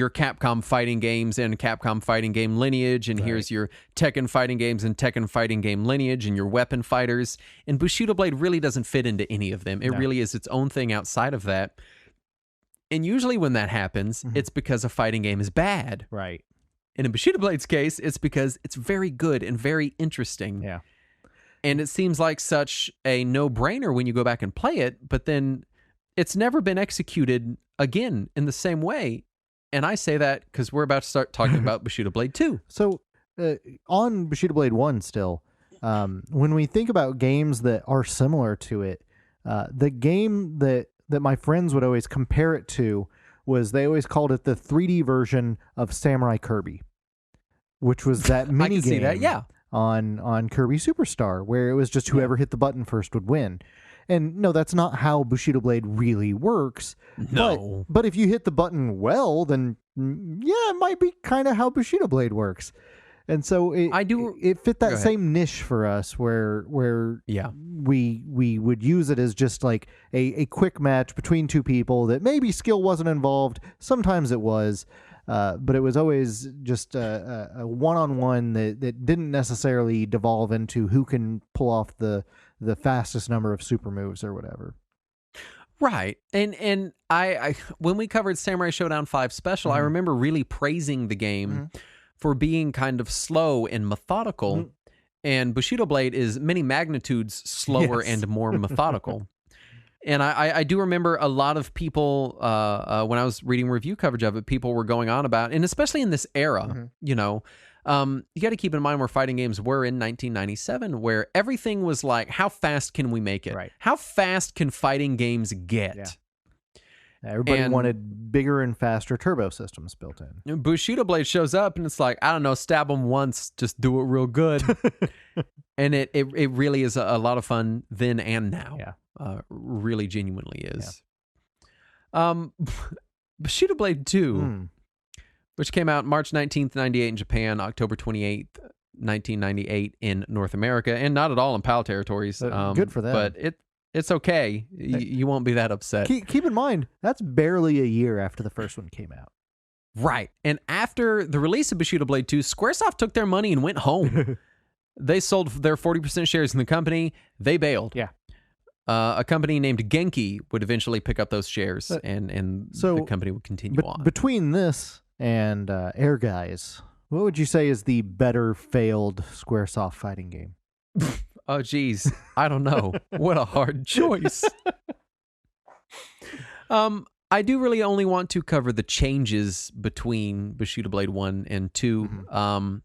Capcom fighting games and Capcom fighting game lineage, and here's your Tekken fighting games and Tekken fighting game lineage, and your weapon fighters. And Bushido Blade really doesn't fit into any of them. It really is its own thing outside of that. And usually when that happens, it's because a fighting game is bad. Right. And in Bushido Blade's case, it's because it's very good and very interesting. Yeah. And it seems like such a no-brainer when you go back and play it, but then it's never been executed again in the same way. And I say that because we're about to start talking about Bushido Blade 2. So on Bushido Blade 1 still, when we think about games that are similar to it, the game that my friends would always compare it to was they always called it the 3D version of Samurai Kirby, which was that mini game on Kirby Superstar, where it was just whoever hit the button first would win. And no, that's not how Bushido Blade really works. No. But if you hit the button well, then it might be kind of how Bushido Blade works. And so it fit that same niche for us where we would use it as just like a quick match between two people that maybe skill wasn't involved. Sometimes it was, but it was always just a one-on-one that didn't necessarily devolve into who can pull off the fastest number of super moves or whatever. Right. And I when we covered Samurai Showdown 5 Special, I remember really praising the game for being kind of slow and methodical. And Bushido Blade is many magnitudes slower and more methodical. And I do remember a lot of people, when I was reading review coverage of it, people were going on about, and especially in this era, you know, you got to keep in mind where fighting games were in 1997, where everything was like, how fast can we make it? Right. How fast can fighting games get? Yeah. Everybody wanted bigger and faster turbo systems built in. Bushido Blade shows up and it's like, I don't know, stab them once, just do it real good. And it really is a lot of fun then and now. Yeah. Really genuinely is. Yeah. Bushido Blade 2, which came out March 19th, 98 in Japan, October 28th, 1998 in North America, and not at all in PAL territories. Good for them. But it's okay. You won't be that upset. Keep in mind, that's barely a year after the first one came out. Right. And after the release of Bushido Blade 2, Squaresoft took their money and went home. They sold their 40% shares in the company. They bailed. Yeah. A company named Genki would eventually pick up those shares, and so the company would continue on. Between this and Air Guys, what would you say is the better failed Squaresoft fighting game? Oh, geez. I don't know. What a hard choice. I do really only want to cover the changes between Bushido Blade 1 and 2. Mm-hmm.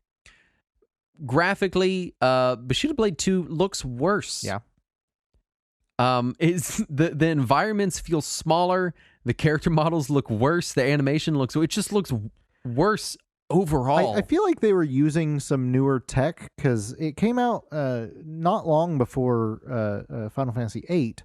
Graphically, Bushido Blade 2 looks worse. Yeah. Is the environments feel smaller, the character models look worse, the animation looks, it just looks worse overall. I feel like they were using some newer tech because it came out not long before Final Fantasy VIII.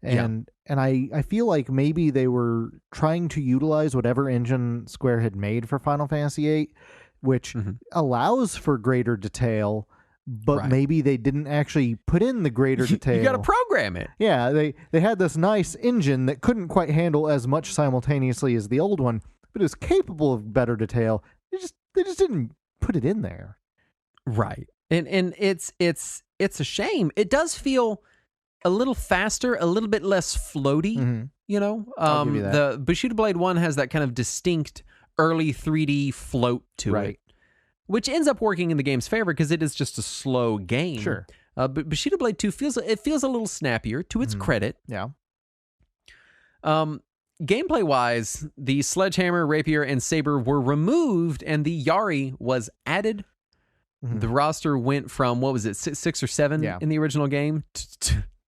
And I feel like maybe they were trying to utilize whatever engine Square had made for Final Fantasy VIII, which allows for greater detail, but maybe they didn't actually put in the greater detail. You got to program it. Yeah, they had this nice engine that couldn't quite handle as much simultaneously as the old one, but it was capable of better detail. They just didn't put it in there. Right. And it's a shame. It does feel a little faster, a little bit less floaty, you know? I'll give you that. The Bushido Blade 1 has that kind of distinct early 3D float to it, which ends up working in the game's favor because it is just a slow game. Sure. But Bushido Blade 2 feels a little snappier, to its credit. Yeah. Gameplay-wise, the sledgehammer, rapier, and saber were removed, and the Yari was added. The roster went from, what was it, 6 or 7 in the original game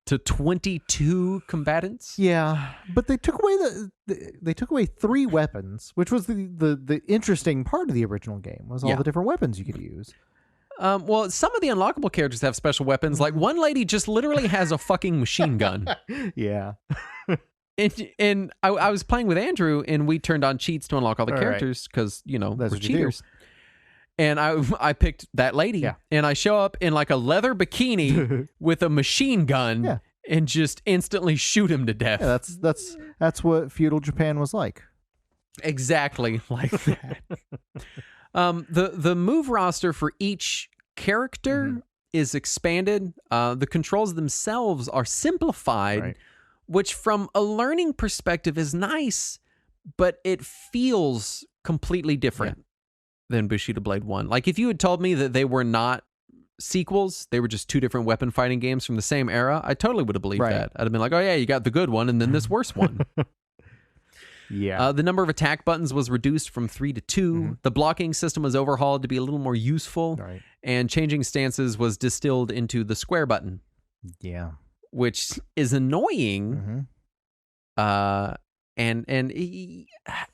to 22 combatants. Yeah, but they took away 3 weapons, which was the interesting part of the original game, was all the different weapons you could use. Well, some of the unlockable characters have special weapons. Like one lady just literally has a fucking machine gun. Yeah. And I was playing with Andrew, and we turned on cheats to unlock all the characters because, you know, we're cheaters. And I picked that lady, and I show up in like a leather bikini with a machine gun and just instantly shoot him to death. Yeah, that's what feudal Japan was like. Exactly like that. The move roster for each character is expanded. The controls themselves are simplified, which from a learning perspective is nice, but it feels completely different than Bushido Blade 1. Like if you had told me that they were not sequels, they were just 2 different weapon fighting games from the same era, I totally would have believed that. I'd have been like, oh yeah, you got the good one and then this worse one. The number of attack buttons was reduced from 3 to 2. The blocking system was overhauled to be a little more useful. And changing stances was distilled into the square button. Yeah. Which is annoying. And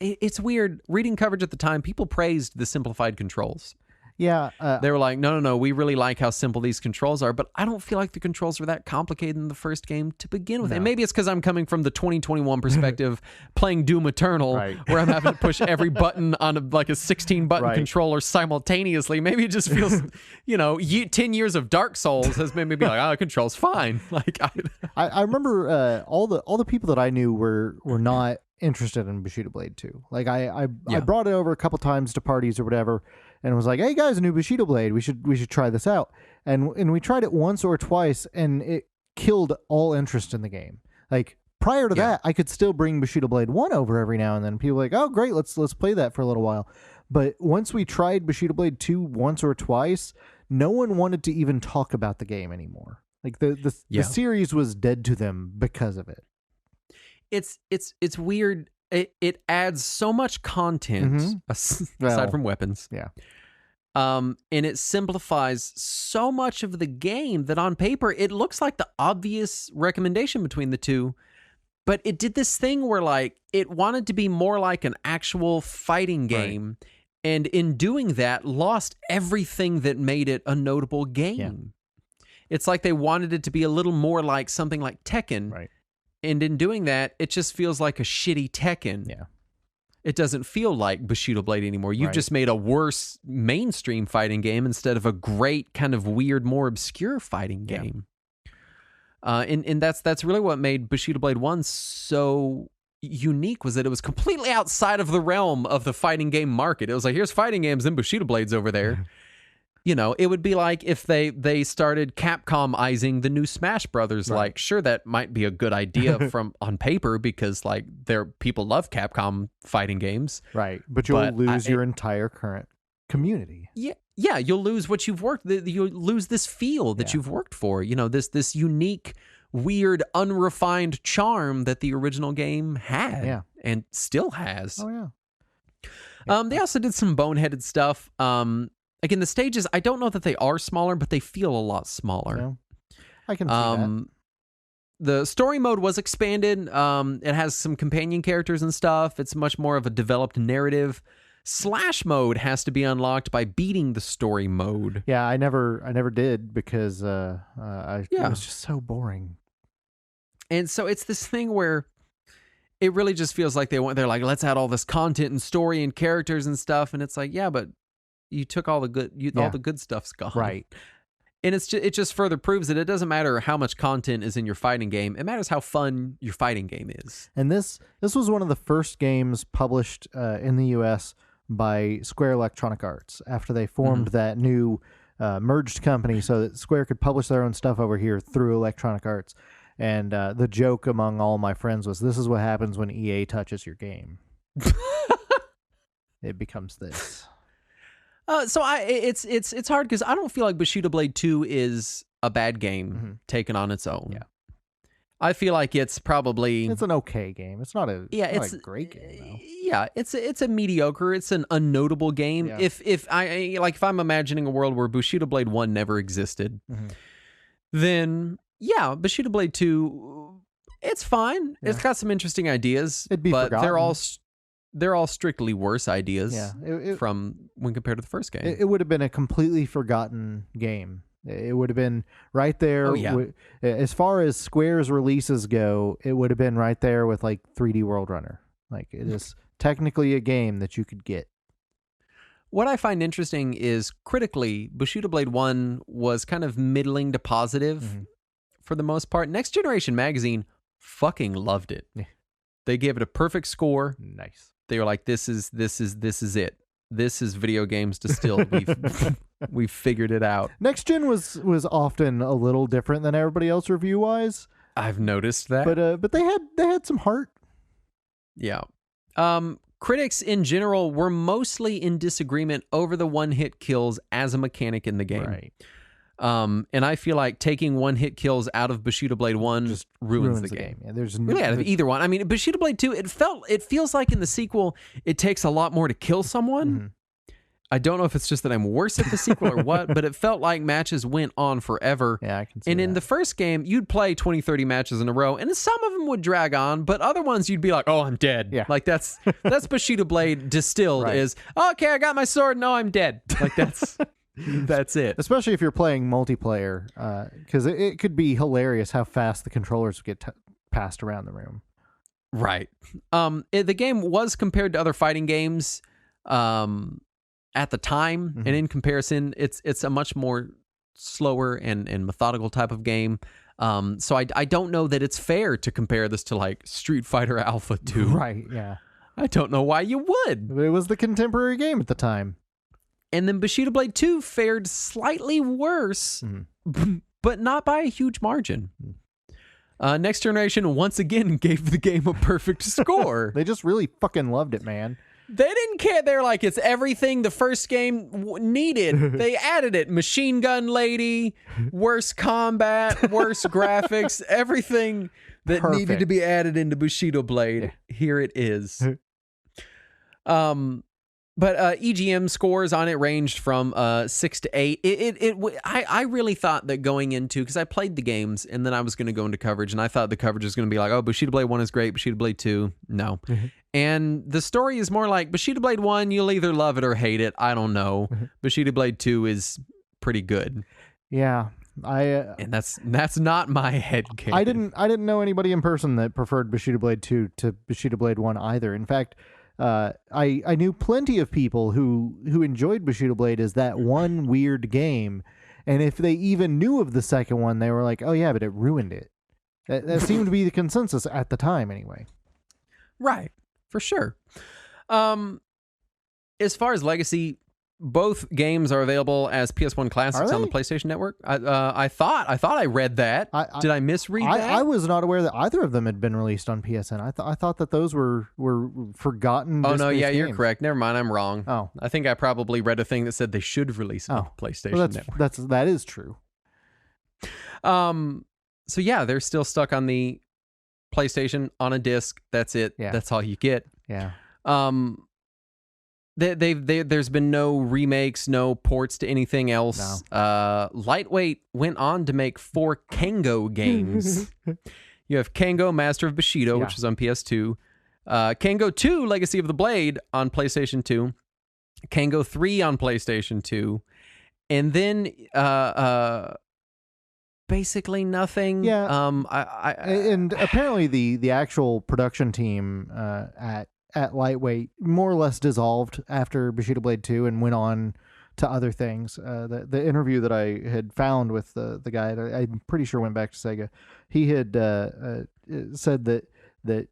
it's weird. Reading coverage at the time, people praised the simplified controls. Yeah. They were like, no, we really like how simple these controls are, but I don't feel like the controls were that complicated in the first game to begin with. No. And maybe it's because I'm coming from the 2021 perspective, playing Doom Eternal, where I'm having to push every button on a 16-button controller simultaneously. Maybe it just feels, 10 years of Dark Souls has made me be like, oh, the control's fine. I remember all the people that I knew were not interested in Bushido Blade 2. Like I brought it over a couple times to parties or whatever, and was like, hey guys, a new Bushido Blade, we should try this out. And we tried it once or twice, and it killed all interest in the game. Like prior to that, I could still bring Bushido Blade 1 over every now and then. People were like, oh great, let's play that for a little while. But once we tried Bushido Blade 2 once or twice, no one wanted to even talk about the game anymore. Like the series was dead to them because of it. It's weird. It adds so much content aside from weapons. Yeah. And it simplifies so much of the game that on paper it looks like the obvious recommendation between the two. But it did this thing where it wanted to be more like an actual fighting game, and in doing that lost everything that made it a notable game. Yeah. It's like they wanted it to be a little more like something like Tekken. Right. And in doing that, it just feels like a shitty Tekken. Yeah. it doesn't feel like Bushido Blade anymore. You've just made a worse mainstream fighting game instead of a great kind of weird, more obscure fighting game. And that's really what made Bushido Blade 1 so unique, was that it was completely outside of the realm of the fighting game market. It was like, here's fighting games, then Bushido Blade's over there. You know, it would be like if they started Capcom-izing the new Smash Brothers. Right. Like, sure, that might be a good idea on paper because, like, people love Capcom fighting games. Right, but you'll lose your entire current community. Yeah, you'll lose what you've worked. You'll lose this feel that you've worked for. You know, this unique, weird, unrefined charm that the original game had and still has. Oh yeah. They also did some boneheaded stuff. Again, the stages, I don't know that they are smaller, but they feel a lot smaller. Yeah. I can see that. The story mode was expanded. It has some companion characters and stuff. It's much more of a developed narrative. Slash mode has to be unlocked by beating the story mode. Yeah, I never did because it was just so boring. And so it's this thing where it really just feels like they're like, let's add all this content and story and characters and stuff, and it's like, yeah, but you took all the good, all the good stuff's gone, right? And it just further proves that it doesn't matter how much content is in your fighting game; it matters how fun your fighting game is. And this was one of the first games published in the U.S. by Square Electronic Arts after they formed that new merged company, so that Square could publish their own stuff over here through Electronic Arts. And the joke among all my friends was, "This is what happens when EA touches your game. It becomes this." So it's hard because I don't feel like Bushido Blade 2 is a bad game taken on its own. Yeah. I feel like it's an okay game. It's not a great game though. Yeah, it's a mediocre. It's an unnotable game. Yeah. If I'm imagining a world where Bushido Blade 1 never existed, then yeah, Bushido Blade 2, it's fine. Yeah. It's got some interesting ideas, It'd be but forgotten. they're all strictly worse ideas Yeah, from when compared to the first game. It would have been a completely forgotten game. It would have been right there. Oh, yeah. As far as Square's releases go, it would have been right there with like 3D World Runner. Like, it is technically a game that you could get. What I find interesting is, critically, Bushido Blade 1 was kind of middling to positive for the most part. Next Generation Magazine fucking loved it. Yeah. They gave it a perfect score. Nice. They were like, this is it. This is video games distilled. We've figured it out. Next Gen was often a little different than everybody else review wise. I've noticed that. But they had some heart. Yeah. Critics in general were mostly in disagreement over the one-hit kills as a mechanic in the game. Right. And I feel like taking one-hit kills out of Bushido Blade 1 just ruins the game. Yeah, there's really out of either one. I mean, Bushido Blade 2, it feels like in the sequel, it takes a lot more to kill someone. I don't know if it's just that I'm worse at the sequel or what, but it felt like matches went on forever. Yeah, I can see And that. in the first game, you'd play 20, 30 matches in a row, and some of them would drag on, but other ones you'd be like, oh, I'm dead. Yeah. Like, that's Bushido Blade distilled Right. is, okay, I got my sword, no, I'm dead. Like, that's it. Especially if you're playing multiplayer, because it could be hilarious how fast the controllers get passed around the room. Right. The game was compared to other fighting games at the time, and in comparison, it's a much more slower and methodical type of game. So I don't know that it's fair to compare this to like Street Fighter Alpha 2. Right, yeah. I don't know why you would. But it was the contemporary game at the time. And then Bushido Blade 2 fared slightly worse, but not by a huge margin. Next Generation once again gave the game a perfect score. They just really fucking loved it, man. They didn't care. They're like, it's everything the first game needed. They added it. Machine gun lady, worse combat, worse graphics, everything that needed to be added into Bushido Blade. Yeah. Here it is. But EGM scores on it ranged from 6 to 8. I really thought that going into, because I played the games and then I was going to go into coverage, and I thought the coverage was going to be like, oh, Bushido Blade 1 is great, Bushido Blade 2, no. And the story is more like Bushido Blade 1, you'll either love it or hate it. I don't know. Bushido Blade 2 is pretty good. Yeah. And that's not my headcanon. I didn't know anybody in person that preferred Bushido Blade 2 to Bushido Blade 1 either. In fact, I knew plenty of people who enjoyed Bushido Blade as that one weird game, and if they even knew of the second one, they were like, "Oh yeah, but it ruined it." That seemed to be the consensus at the time, anyway. Right, for sure. As far as Legacy, both games are available as PS1 classics on the PlayStation Network. I thought I read that. Did I misread that? I was not aware that either of them had been released on PSN. I thought that those were forgotten. Oh no, yeah, games. you're correct. Never mind, I'm wrong. Oh, I think I probably read a thing that said they should release it on PlayStation Network. That is true. So yeah, they're still stuck on the PlayStation on a disc. That's it. Yeah. That's all you get. Yeah. There's been no remakes, no ports to anything else. No. Lightweight went on to make 4 Kengo games. You have Kengo Master of Bushido, which is on PS2. Kengo 2 Legacy of the Blade on PlayStation 2. Kengo 3 on PlayStation 2. And then basically nothing. Yeah. And apparently the actual production team at Lightweight more or less dissolved after Bushido Blade 2 and went on to other things. The interview that I had found with the guy, I'm pretty sure went back to Sega, he had said that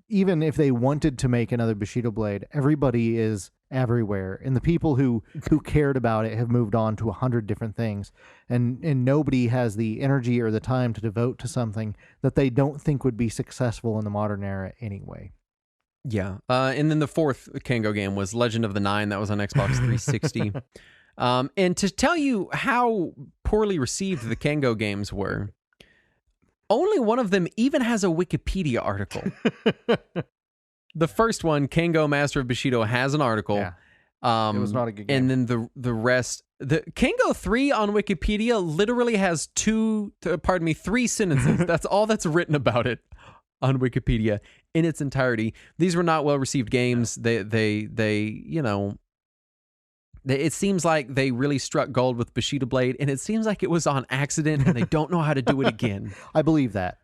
even if they wanted to make another Bushido Blade, everybody is everywhere, and the people who cared about it have moved on to 100 different things, and nobody has the energy or the time to devote to something that they don't think would be successful in the modern era anyway. Yeah. And then the 4th Kengo game was Legend of the Nine. That was on Xbox 360. And to tell you how poorly received the Kengo games were, only one of them even has a Wikipedia article. The first one, Kengo Master of Bushido, has an article. Yeah. It was not a good game. And then the rest... The Kengo 3 on Wikipedia literally has 3 sentences. That's all that's written about it on Wikipedia in its entirety. These were not well-received games. They you know, it seems like they really struck gold with Bushido Blade, and it seems like it was on accident, and they don't know how to do it again. I believe that.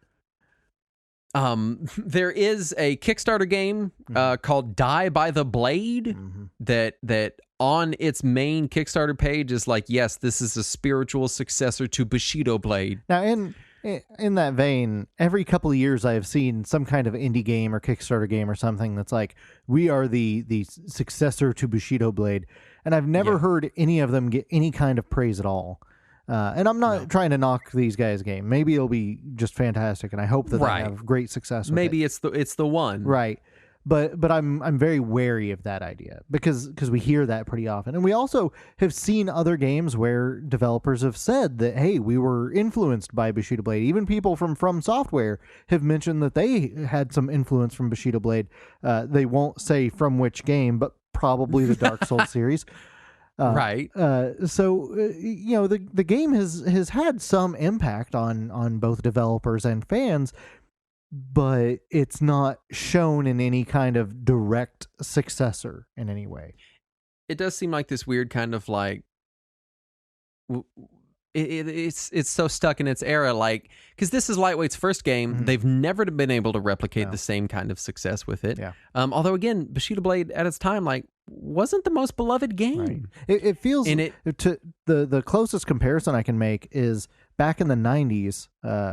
There is a Kickstarter game called Die by the Blade that on its main Kickstarter page is like, yes, this is a spiritual successor to Bushido Blade. Now, in that vein, every couple of years I have seen some kind of indie game or Kickstarter game or something that's like, we are the successor to Bushido Blade, and I've never heard any of them get any kind of praise at all. And I'm not trying to knock these guys' game. Maybe it'll be just fantastic, and I hope that they have great success with Maybe it. it's the one. Right. But I'm very wary of that idea because we hear that pretty often. And we also have seen other games where developers have said that, hey, we were influenced by Bushido Blade. Even people from Software have mentioned that they had some influence from Bushido Blade. They won't say from which game, but probably the Dark Souls series. Right. So you know, the game has had some impact on both developers and fans, but it's not shown in any kind of direct successor in any way. It does seem like this weird kind of like it's so stuck in its era, like, because this is Lightweight's first game. They've never been able to replicate the same kind of success with it. Yeah. Although again, Bushido Blade at its time, like, wasn't the most beloved game. Right. It feels to the closest comparison I can make is back in the 90s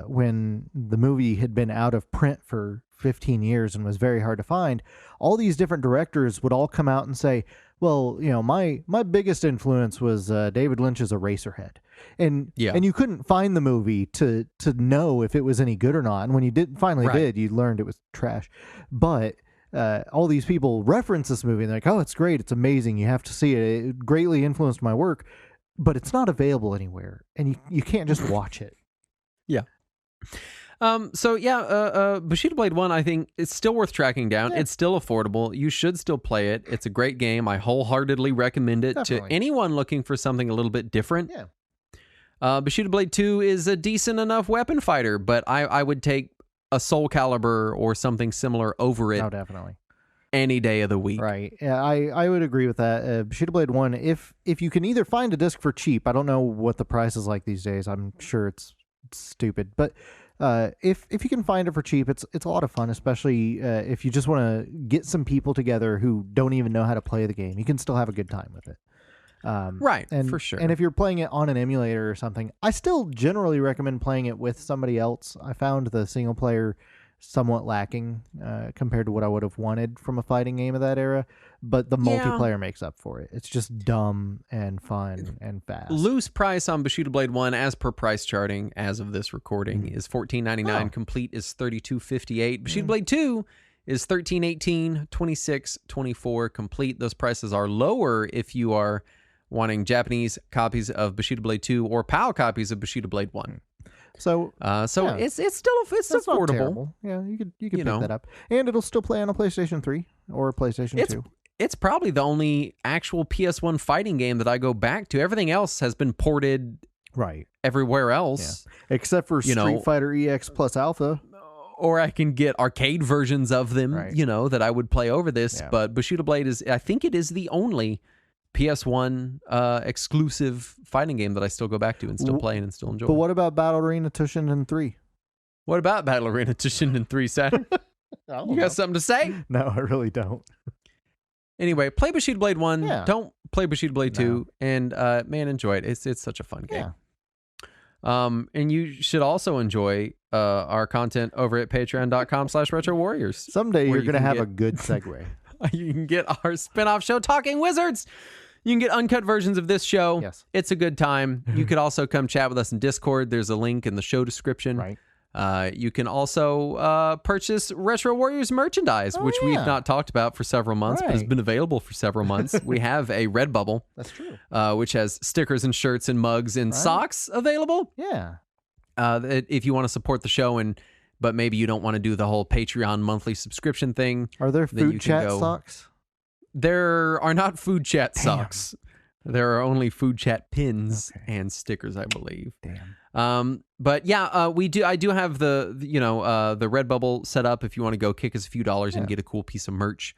when the movie had been out of print for 15 years and was very hard to find. All these different directors would all come out and say, well, you know, my biggest influence was David Lynch's Eraserhead. And you couldn't find the movie to know if it was any good or not. And when you finally did, you learned it was trash. But all these people reference this movie and they're like, oh, it's great, it's amazing, you have to see it, it greatly influenced my work, but it's not available anywhere, and you can't just watch it. Yeah. Bushido Blade 1, I think it's still worth tracking down. It's still affordable. You should still play it. It's a great game. I wholeheartedly recommend it to anyone looking for something a little bit different. Yeah. Bushido Blade 2 is a decent enough weapon fighter, but I would take a Soul Calibur or something similar over it. Oh, definitely. Any day of the week. Right. Yeah, I would agree with that. Bushido Blade 1, if you can either find a disc for cheap, I don't know what the price is like these days. I'm sure it's stupid, but if you can find it for cheap, it's a lot of fun, especially if you just want to get some people together who don't even know how to play the game. You can still have a good time with it. Right, and, for sure. And if you're playing it on an emulator or something, I still generally recommend playing it with somebody else. I found the single player somewhat lacking compared to what I would have wanted from a fighting game of that era, but the multiplayer makes up for it. It's just dumb and fun and fast. Loose price on Bushido Blade 1 as per price charting as of this recording is $14.99. Oh. Complete is $32.58. Bushido Blade 2 is $13.18, $26.24 complete. Those prices are lower if you are wanting Japanese copies of Bushido Blade 2 or PAL copies of Bushido Blade 1. So it's still affordable. Yeah, you could pick that up, and it'll still play on a PlayStation 3 or a PlayStation 2. It's probably the only actual PS1 fighting game that I go back to. Everything else has been ported everywhere else, except for Street Fighter EX Plus Alpha. Or I can get arcade versions of them, that I would play over this. Yeah. But Bushido Blade I think it is the only PS1 exclusive fighting game that I still go back to and still play and still enjoy. But what about Battle Arena Toshinden 3? What about Battle Arena Toshinden 3, Saturn? You got something to say? No, I really don't. Anyway, play Bushido Blade 1. Yeah. Don't play Bushido Blade 2. And, man, enjoy it. It's such a fun game. Yeah. And you should also enjoy our content over at patreon.com/retrowarriors. Someday you're going to have a good segue. You can get our spinoff show, Talking Wizards. You can get uncut versions of this show. Yes. It's a good time. You could also come chat with us in Discord. There's a link in the show description. Right. You can also purchase Retro Warriors merchandise, which we've not talked about for several months, but has been available for several months. We have a Redbubble. That's true. Which has stickers and shirts and mugs and socks available. Yeah. If you want to support the show but maybe you don't want to do the whole Patreon monthly subscription thing. Are there food chat socks? There are not food chat socks. There are only food chat pins and stickers, I believe. Damn. But yeah, I do have the Redbubble set up. If you want to go kick us a few dollars and get a cool piece of merch,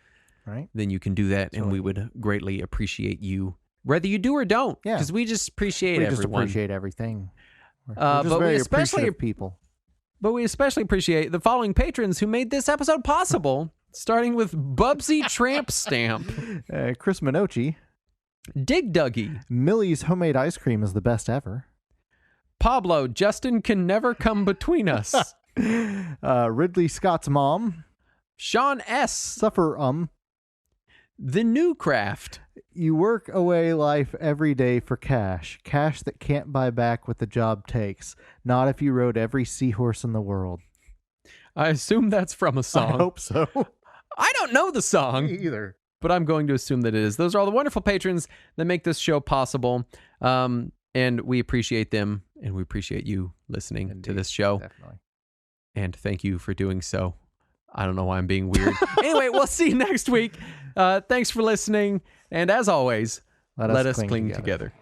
then you can do that, and we would greatly appreciate you, whether you do or don't. Yeah, because we just appreciate everyone. We just appreciate everything. We're just but very we especially people. But we especially appreciate the following patrons who made this episode possible, starting with Bubsy Tramp Stamp, Chris Minochi, Dig Dougie, Millie's Homemade Ice Cream is the best ever, Pablo, Justin can never come between us, Ridley Scott's mom, Sean S, Suffer The New Craft. You work away life every day for cash that can't buy back what the job takes. Not if you rode every seahorse in the world. I assume that's from a song. I hope so. I don't know the song. Me either. But I'm going to assume that it is. Those are all the wonderful patrons that make this show possible. And we appreciate them, and we appreciate you listening to this show. Definitely. And thank you for doing so. I don't know why I'm being weird. Anyway, we'll see you next week. Thanks for listening. And as always, let us cling together.